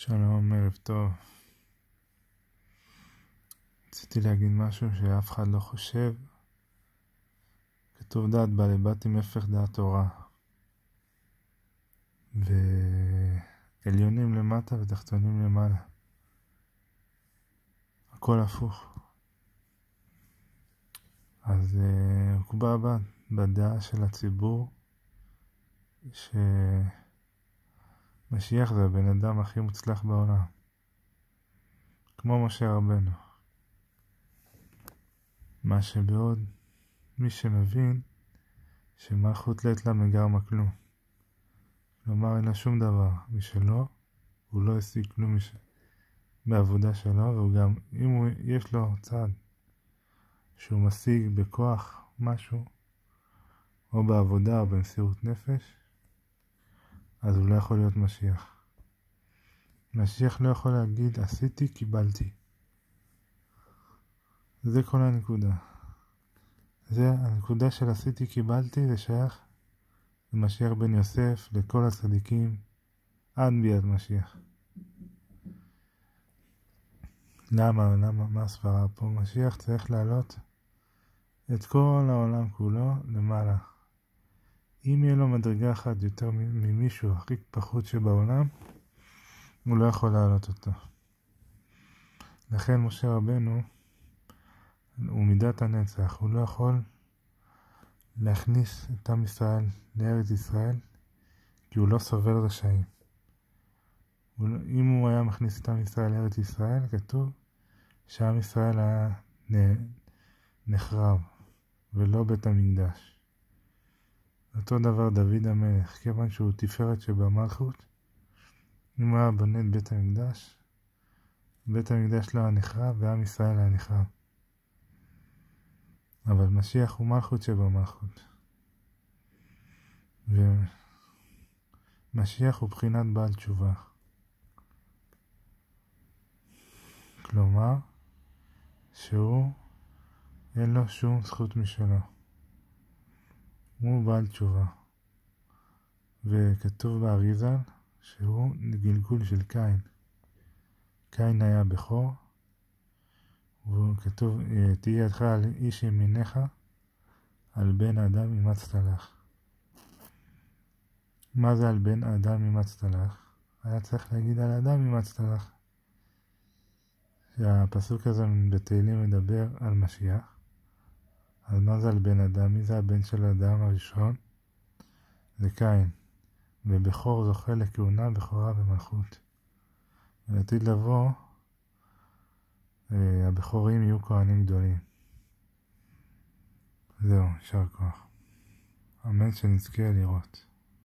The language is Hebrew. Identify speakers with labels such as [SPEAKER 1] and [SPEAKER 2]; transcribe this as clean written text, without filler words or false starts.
[SPEAKER 1] שלום, ערב טוב. רציתי להגיד משהו שאף אחד לא חושב. כתוב דעת בעלי בתים הפך דעת תורה. ועליונים למטה ותחתונים למעלה. הכל הפוך. אז מקובל בדעה של הציבור שמשיח זה הבן אדם הכי מוצלח בעולם. כמו משה רבנו. מה שבעוד מי שמבין שמלכות לית לה מגרמה כלום. כלומר אין לה שום דבר משלו, הוא לא השיג כלום בעבודה שלו, והוא גם, אם יש לו צד שהוא משיג בכוח משהו, או בעבודה או במסירות נפש, אז הוא לא יכול להיות משיח. משיח לא יכול להגיד עשיתי קיבלתי. זה כל הנקודה. זה הנקודה של עשיתי קיבלתי, זה שייך למשיח בן יוסף, לכל הצדיקים, עד ביאת משיח. למה? מה הסברה פה? משיח צריך לעלות את כל העולם כולו למעלה. אם יהיה לו מדרגה אחת יותר ממישהו הכי פחות שבעולם, הוא לא יכול לעלות אותו. לכן משה רבנו הוא מידת הנצח, הוא לא יכול להכניס את עם ישראל לארץ ישראל, כי הוא לא סובל רשעים. אם הוא היה מכניס את עם ישראל לארץ ישראל, כתוב שעם ישראל היה נחרב, ולא בית המקדש. אותו דבר דוד המלך, כיוון שהוא תפארת שבמלכות, אם הוא היה בונה את בית המקדש לא היה נחרב, ועם ישראל היה נחרב. אבל משיח הוא מלכות שבמלכות. ומשיח הוא בחינת בעל תשובה. כלומר, שהוא אין לו שום זכות משלו. הוא בעל תשובה. וכתוב באריז"ל שהוא גלגול של קין. קין היה בכור, וכתוב תהיה ידך על איש ימינך, על בן האדם אימצת לך. מה זה על בן האדם אימצת לך? היה צריך להגיד על האדם אימצת לך. שהפסוק הזה בתהילים מדבר על משיח. אז מה זה על בן אדם? מי זה הבן של האדם הראשון? זה קין. ובכור זוכה לכהונה, בכורה ומלכות. ולעתיד לבוא, הבכורים יהיו כהנים גדולים. זהו, יישר כוח. אמן שנזכה לראות.